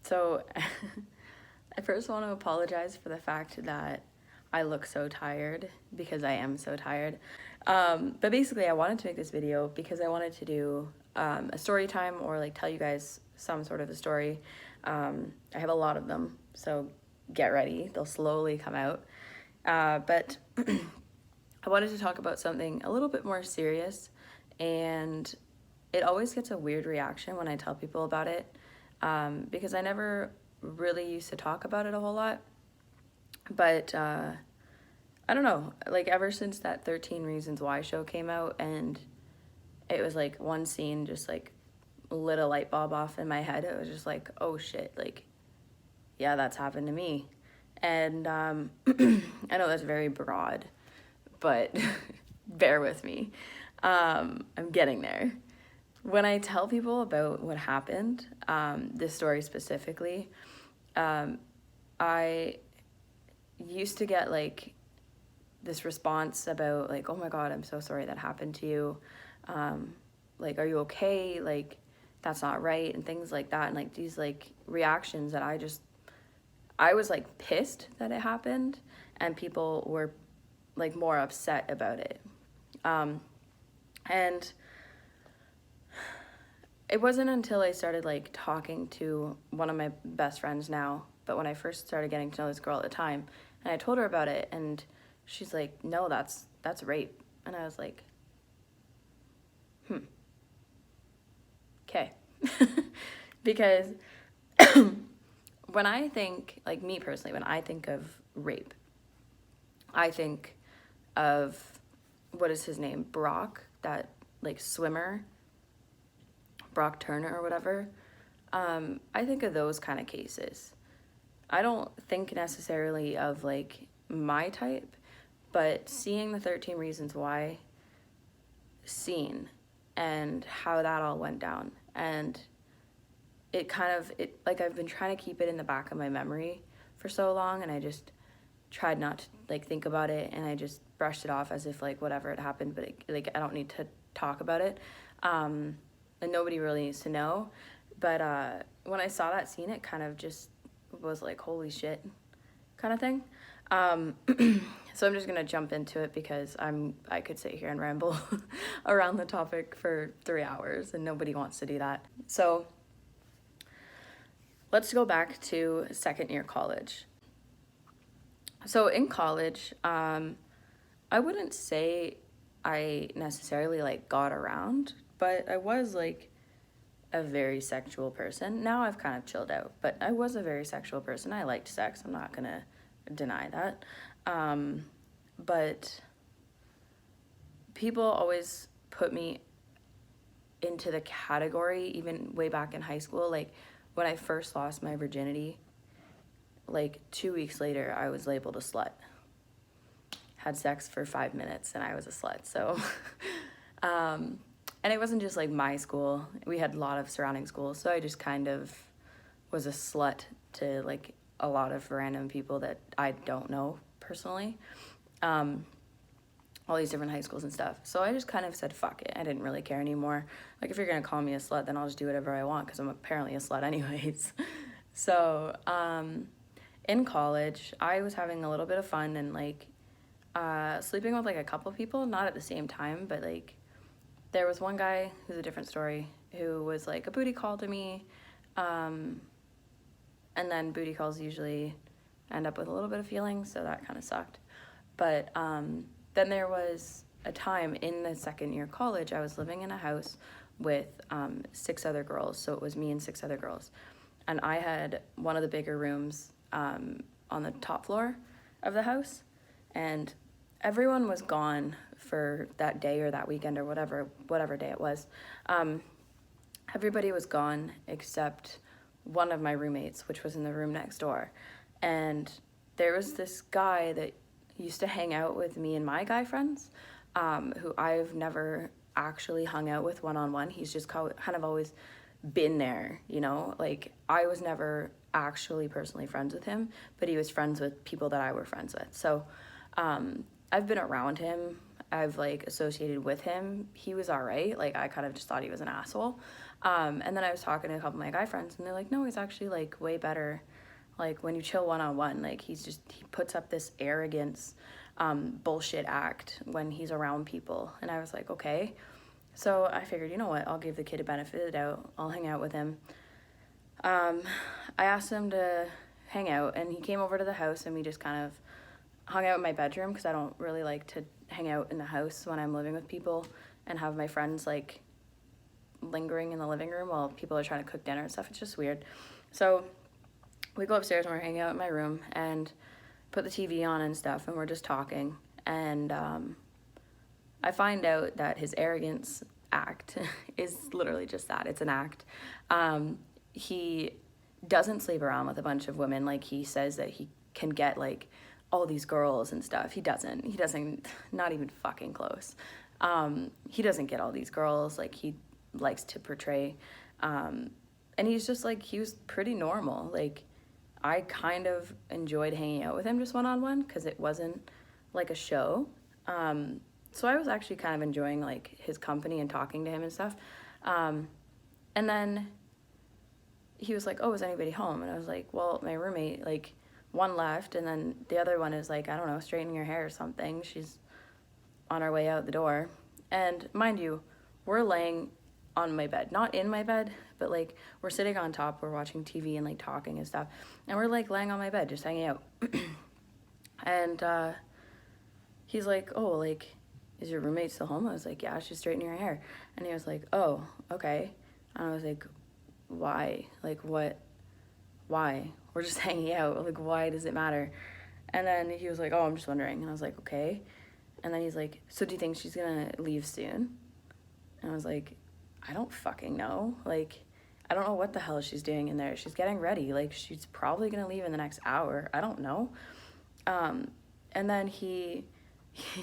So I first want to apologize for the fact that I look so tired because I am so tired. But basically, I wanted to make this video because I wanted to do a story time or like tell you guys some sort of a story. I have a lot of them, so get ready. They'll slowly come out. But I wanted to talk about something a little bit more serious, and it always gets a weird reaction when I tell people about it because I never really used to talk about it a whole lot. But I don't know, like ever since that 13 Reasons Why show came out, and it was like one scene just like lit a light bulb off in my head. It was just like, oh shit, like, yeah, that's happened to me. And I know that's very broad, but bear with me. I'm getting there. When I tell people about what happened, this story specifically, I used to get like this response about like, oh my God, I'm so sorry that happened to you. Like, are you okay? Like, that's not right, and things like that. And like these like reactions that I was like pissed that it happened, and people were like more upset about it. And it wasn't until I started like talking to one of my best friends now, but when I first started getting to know this girl at the time, and I told her about it, and she's like, no, that's rape. And I was like, okay. Because when I think, like me personally, when I think of rape, I think of, what is his name? Brock, that like swimmer, Brock Turner or whatever. I think of those kind of cases. I don't think necessarily of like my type, but seeing the 13 Reasons Why scene and how that all went down, and it like I've been trying to keep it in the back of my memory for so long, and I just tried not to like think about it, and I just brushed it off as if like whatever had happened, but like I don't need to talk about it, and nobody really needs to know. But when I saw that scene, it kind of just was like, holy shit, kind of thing. So I'm just gonna jump into it because I could sit here and ramble around the topic for 3 hours, and nobody wants to do that. So let's go back to second year college. So in college, I wouldn't say I necessarily like got around, but I was like a very sexual person. Now I've kind of chilled out, but I was a very sexual person. I liked sex. I'm not gonna deny that. But people always put me into the category, even way back in high school. Like when I first lost my virginity, like 2 weeks later, I was labeled a slut. Had sex for 5 minutes and I was a slut. So, and it wasn't just like my school. We had a lot of surrounding schools. So I just kind of was a slut to like a lot of random people that I don't know personally. All these different high schools and stuff. So I just kind of said, fuck it. I didn't really care anymore. Like, if you're going to call me a slut, then I'll just do whatever I want because I'm apparently a slut anyways. So, in college, I was having a little bit of fun and, like, sleeping with, like, a couple people. Not at the same time, but, like, there was one guy who's a different story who was, like, a booty call to me. And then booty calls usually end up with a little bit of feelings, so that kind of sucked. But, then there was a time in the second year college, I was living in a house with 6 other girls. So it was me and 6 other girls. And I had one of the bigger rooms on the top floor of the house. And everyone was gone for that day or that weekend or whatever day it was. Everybody was gone except one of my roommates, which was in the room next door. And there was this guy that used to hang out with me and my guy friends, who I've never actually hung out with one-on-one. He's just kind of always been there, you know? Like, I was never actually personally friends with him, but he was friends with people that I were friends with. So I've been around him I've like associated with him, he was all right. Like I kind of just thought he was an asshole. And then I was talking to a couple of my guy friends, and they're like, no, he's actually like way better. Like when you chill one-on-one, like he puts up this arrogance, bullshit act when he's around people. And I was like, okay. So I figured, you know what, I'll give the kid a benefit of the doubt. I'll hang out with him. I asked him to hang out, and he came over to the house, and we just kind of hung out in my bedroom, because I don't really like to hang out in the house when I'm living with people and have my friends like lingering in the living room while people are trying to cook dinner and stuff. It's just weird. So we go upstairs and we're hanging out in my room and put the TV on and stuff, and we're just talking. And I find out that his arrogance act is literally just that. It's an act. He doesn't sleep around with a bunch of women. Like he says that he can get like all these girls and stuff. He doesn't, not even fucking close. He doesn't get all these girls like he likes to portray. And he's just like, he was pretty normal. Like I kind of enjoyed hanging out with him just one-on-one, because it wasn't like a show. So I was actually kind of enjoying like his company and talking to him and stuff. And then he was like, oh, is anybody home? And I was like, well, my roommate, like one left, and then the other one is like, I don't know, straightening her hair or something. She's on her way out the door. And mind you, we're laying on my bed, not in my bed, but like we're sitting on top, we're watching TV and like talking and stuff, and we're like laying on my bed just hanging out. And he's like, oh, like, is your roommate still home? I was like, yeah, she's straightening her hair. And he was like, oh, okay. And I was like, why? Like, what? Why? We're just hanging out. Like, why does it matter? And then he was like, oh, I'm just wondering. And I was like, okay. And then he's like, so do you think she's gonna leave soon? And I was like, I don't fucking know. Like, I don't know what the hell she's doing in there. She's getting ready. Like, she's probably gonna leave in the next hour. I don't know. And then he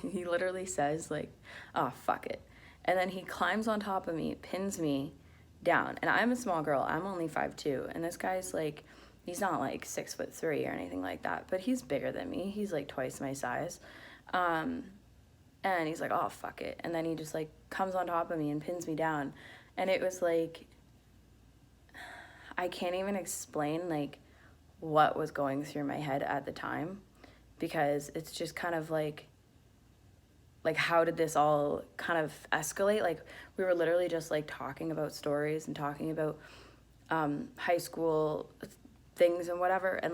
literally says like, oh, fuck it. And then he climbs on top of me, pins me down. And I'm a small girl. I'm only 5'2". And this guy's like, he's not like 6'3" or anything like that, but he's bigger than me. He's like twice my size. And he's like, oh, fuck it. And then he just like comes on top of me and pins me down. And it was like, I can't even explain like what was going through my head at the time, because it's just kind of like how did this all kind of escalate? Like we were literally just like talking about stories and talking about high school things and whatever. And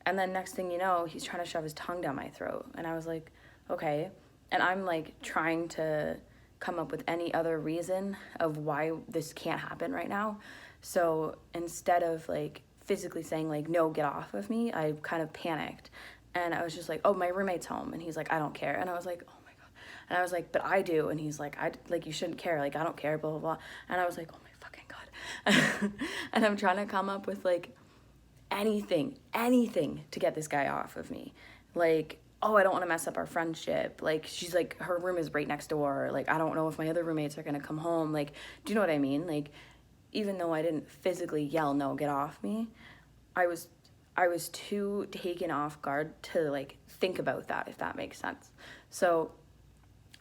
then next thing you know, he's trying to shove his tongue down my throat. And I was like, okay. And I'm like trying to come up with any other reason of why this can't happen right now. So instead of like physically saying like, no, get off of me, I kind of panicked. And I was just like, oh, my roommate's home. And he's like, I don't care. And I was like, oh my God. And I was like, but I do. And he's like, you shouldn't care. Like, I don't care, blah, blah, blah. And I was like, oh my fucking God. And I'm trying to come up with like anything to get this guy off of me. Like, oh, I don't want to mess up our friendship. Like, she's like, her room is right next door. Like, I don't know if my other roommates are going to come home. Like, do you know what I mean? Like, even though I didn't physically yell, no, get off me, I was too taken off guard to like think about that, if that makes sense. So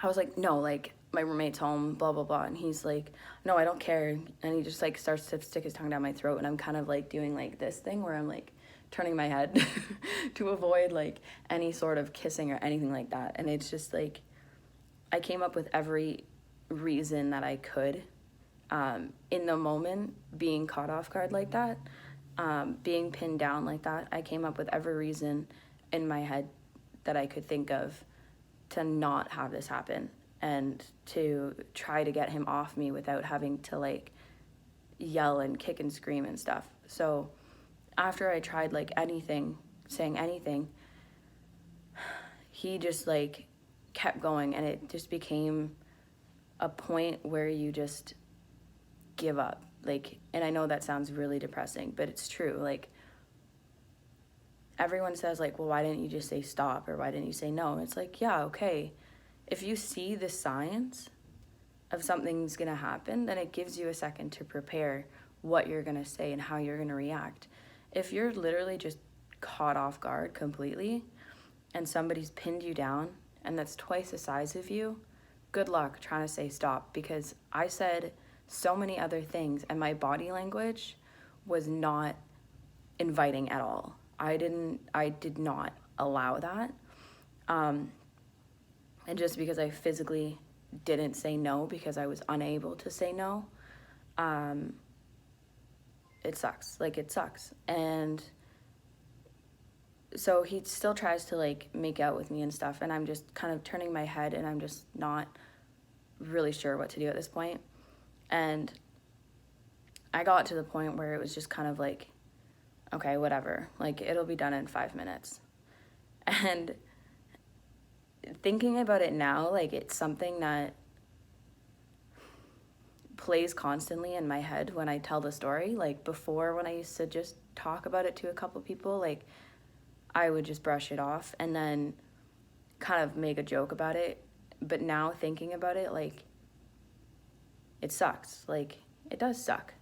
I was like, no, like my roommate's home, blah, blah, blah. And he's like, no, I don't care. And he just like starts to stick his tongue down my throat. And I'm kind of like doing like this thing where I'm like turning my head to avoid like any sort of kissing or anything like that. And it's just like, I came up with every reason that I could in the moment, being caught off guard like that. Being pinned down like that, I came up with every reason in my head that I could think of to not have this happen and to try to get him off me without having to like yell and kick and scream and stuff. So after I tried like saying anything, he just like kept going, and it just became a point where you just give up. Like, and I know that sounds really depressing, but it's true. Like, everyone says like, well, why didn't you just say stop, or why didn't you say no? And it's like, yeah, okay. If you see the signs of something's gonna happen, then it gives you a second to prepare what you're gonna say and how you're gonna react. If you're literally just caught off guard completely and somebody's pinned you down and that's twice the size of you, good luck trying to say stop, because I said so many other things and my body language was not inviting at all. I did not allow that. And just because I physically didn't say no because I was unable to say no, it sucks. Like, it sucks. And so he still tries to, like, make out with me and stuff, and I'm just kind of turning my head, and I'm just not really sure what to do at this point. And I got to the point where it was just kind of like, okay, whatever. Like, it'll be done in 5 minutes. And thinking about it now, like, it's something that plays constantly in my head when I tell the story. Like, before, when I used to just talk about it to a couple people, like, I would just brush it off and then kind of make a joke about it. But now thinking about it, like, it sucks. Like, it does suck.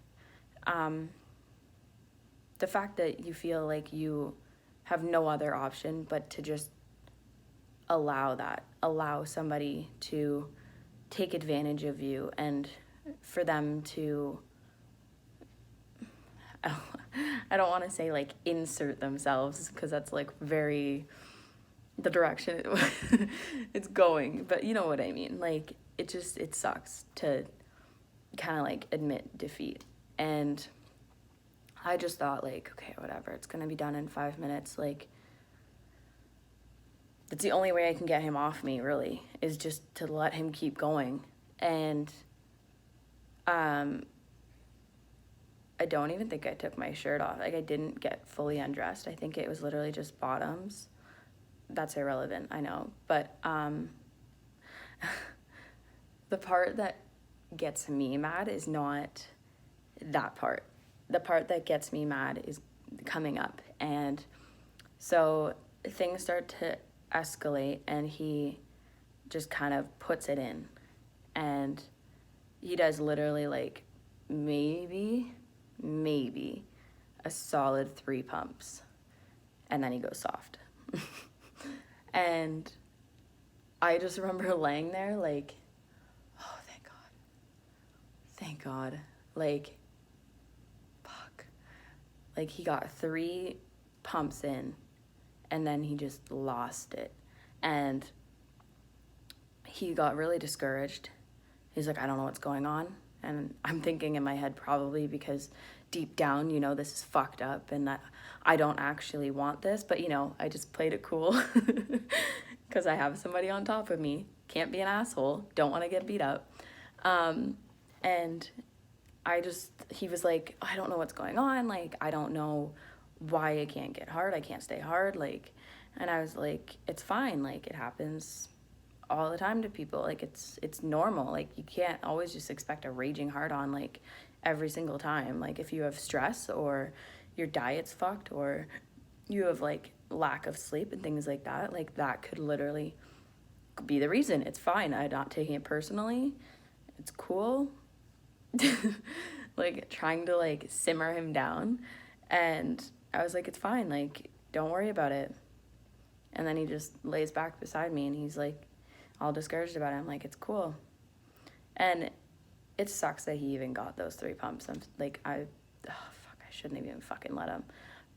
The fact that you feel like you have no other option but to just allow somebody to take advantage of you, and for them to, I don't want to say like insert themselves, because that's like very the direction it's going, but you know what I mean. Like, it sucks to kind of like admit defeat. And I just thought, like, okay, whatever, it's gonna be done in 5 minutes. Like, it's the only way I can get him off me, really, is just to let him keep going. And I don't even think I took my shirt off. Like, I didn't get fully undressed. I think it was literally just bottoms. That's irrelevant, I know. But the part that gets me mad is not that part. The part that gets me mad is coming up. And so things start to escalate, and he just kind of puts it in. And he does literally, like, maybe a solid 3 pumps. And then he goes soft. And I just remember laying there like, oh, thank God. Thank God. Like, fuck. Like, he got 3 pumps in, and then he just lost it. And he got really discouraged. He's like, I don't know what's going on. And I'm thinking in my head, probably because deep down, you know, this is fucked up and that I don't actually want this. But, you know, I just played it cool because I have somebody on top of me. Can't be an asshole. Don't want to get beat up. And he was like, I don't know what's going on. Like, I don't know why I can't get hard. I can't stay hard. Like, and I was like, it's fine. Like, it happens all the time to people. Like, it's normal. Like, you can't always just expect a raging hard on, like, every single time. Like, if you have stress or your diet's fucked or you have, like, lack of sleep and things like that, like, that could literally be the reason. It's fine. I'm not taking it personally. It's cool. Like, trying to, like, simmer him down. And I was like, it's fine. Like, don't worry about it. And then he just lays back beside me and he's like, all discouraged about it. I'm like, it's cool. And it sucks that he even got those 3 pumps. I'm like, I shouldn't have even fucking let him.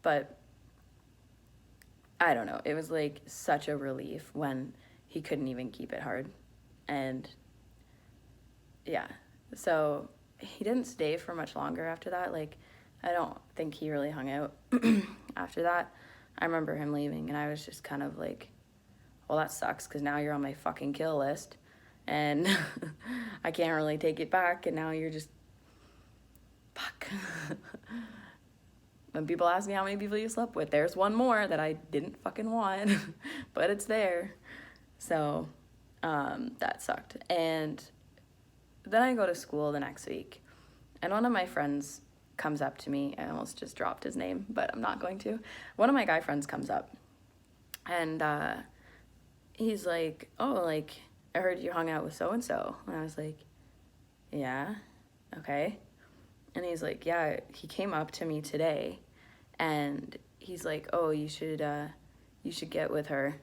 But I don't know. It was like such a relief when he couldn't even keep it hard. And yeah, so he didn't stay for much longer after that. Like, I don't think he really hung out after that. I remember him leaving and I was just kind of like, well, that sucks because now you're on my fucking kill list and I can't really take it back, and now you're just, fuck. When people ask me how many people you slept with, there's one more that I didn't fucking want, but it's there. So that sucked. And then I go to school the next week, and one of my friends comes up to me. I almost just dropped his name, but I'm not going to. One of my guy friends comes up, and he's like, oh, like, I heard you hung out with so-and-so. And I was like, yeah, okay. And he's like, yeah, he came up to me today, and he's like, oh, you should get with her.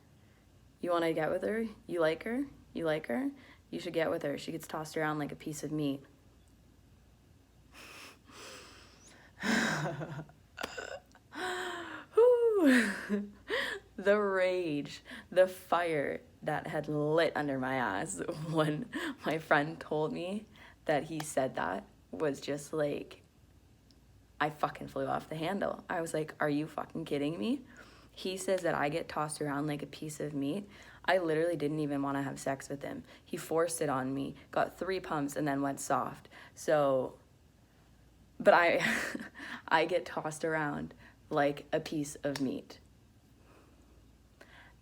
You want to get with her? You like her? You like her? You should get with her. She gets tossed around like a piece of meat. The rage, the fire that had lit under my ass when my friend told me that he said that was just like, I fucking flew off the handle. I was like, are you fucking kidding me? He says that I get tossed around like a piece of meat. I literally didn't even want to have sex with him. He forced it on me, got 3 pumps, and then went soft. So, but I get tossed around like a piece of meat.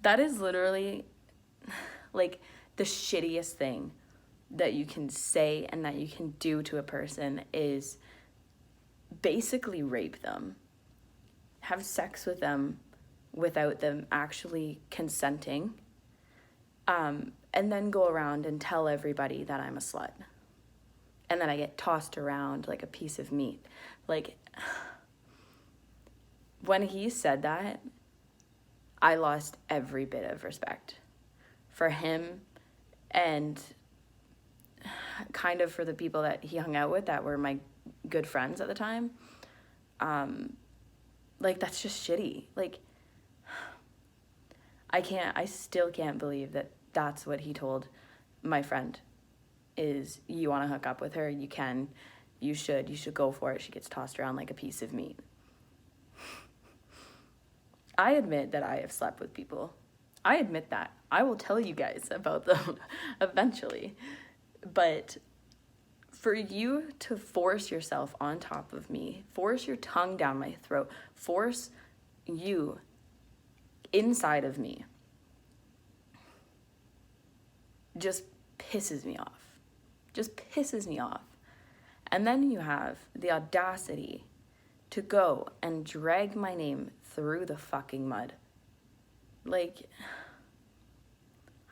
That is literally like the shittiest thing that you can say and that you can do to a person is basically rape them. Have sex with them without them actually consenting. And then go around and tell everybody that I'm a slut. And then I get tossed around like a piece of meat. Like, when he said that, I lost every bit of respect for him and kind of for the people that he hung out with that were my good friends at the time. Like, that's just shitty. Like, I still can't believe that that's what he told my friend is, you want to hook up with her, you can, you should go for it. She gets tossed around like a piece of meat. I admit that I have slept with people. I admit that. I will tell you guys about them eventually. But for you to force yourself on top of me, force your tongue down my throat, force you inside of me, just pisses me off. Just pisses me off. And then you have the audacity to go and drag my name through the fucking mud. Like,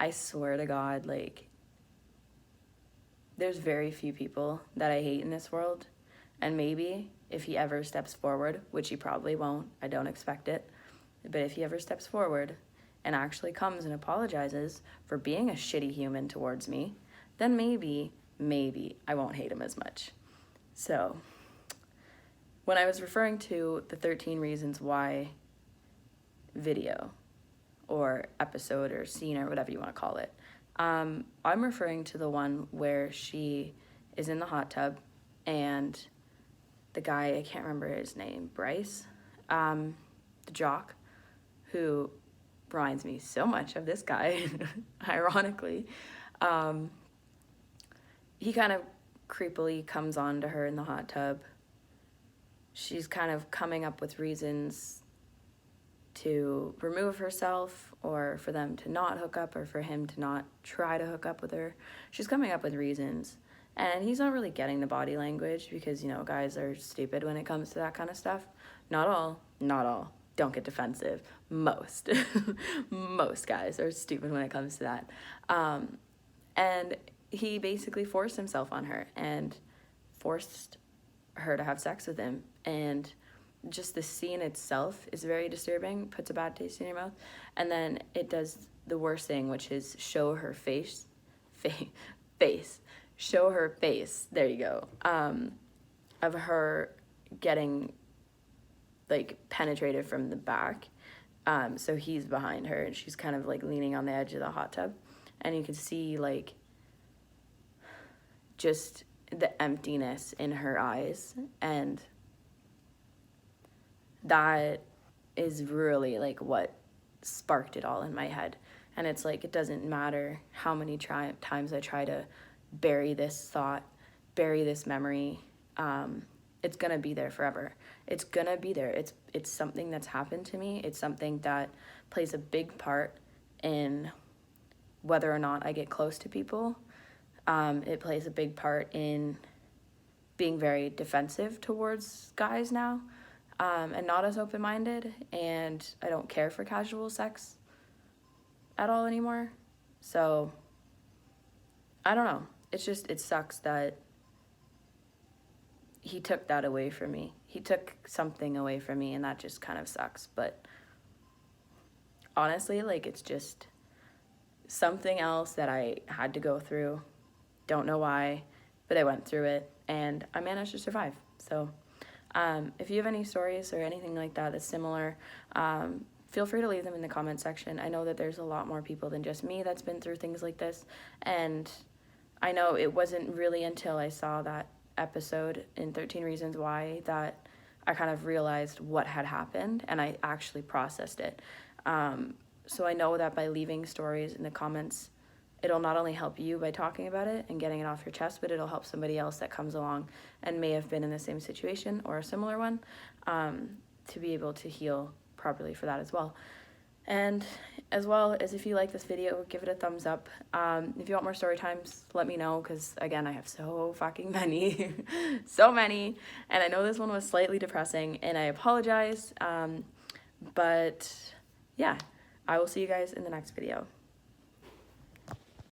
I swear to God, like, there's very few people that I hate in this world. And maybe if he ever steps forward, which he probably won't, I don't expect it, but if he ever steps forward and actually comes and apologizes for being a shitty human towards me, then maybe I won't hate him as much. So, when I was referring to the 13 Reasons Why video or episode or scene or whatever you want to call it, I'm referring to the one where she is in the hot tub and the guy, I can't remember his name, Bryce, the jock, who reminds me so much of this guy, ironically, he kind of creepily comes on to her in the hot tub. She's kind of coming up with reasons to remove herself or for them to not hook up or for him to not try to hook up with her. She's coming up with reasons. And he's not really getting the body language because, you know, guys are stupid when it comes to that kind of stuff. Not all. Don't get defensive. Most. Most guys are stupid when it comes to that. And he basically forced himself on her and forced her to have sex with him. And just the scene itself is very disturbing, puts a bad taste in your mouth. And then it does the worst thing, which is show her face. Show her face, there you go, of her getting, like, penetrated from the back. So he's behind her, and she's kind of, like, leaning on the edge of the hot tub. And you can see, like, just the emptiness in her eyes. And that is really, like, what sparked it all in my head. And it's like, it doesn't matter how many times I try to bury this thought, bury this memory, it's gonna be there forever. It's gonna be there. It's something that's happened to me. It's something that plays a big part in whether or not I get close to people. It plays a big part in being very defensive towards guys now, and not as open-minded, and I don't care for casual sex at all anymore. So, I don't know. It's just, it sucks that he took that away from me. He took something away from me, and that just kind of sucks. But honestly, like, it's just something else that I had to go through. Don't know why, but I went through it and I managed to survive. So if you have any stories or anything like that that's similar, feel free to leave them in the comment section. I know that there's a lot more people than just me that's been through things like this, and I know it wasn't really until I saw that episode in 13 Reasons Why that I kind of realized what had happened and I actually processed it. So I know that by leaving stories in the comments, it'll not only help you by talking about it and getting it off your chest, but it'll help somebody else that comes along and may have been in the same situation or a similar one, to be able to heal properly for that as well. And as well as, if you like this video, give it a thumbs up. If you want more story times, let me know, because again, I have so fucking many. So many, and I know this one was slightly depressing and I apologize, but yeah, I will see you guys in the next video.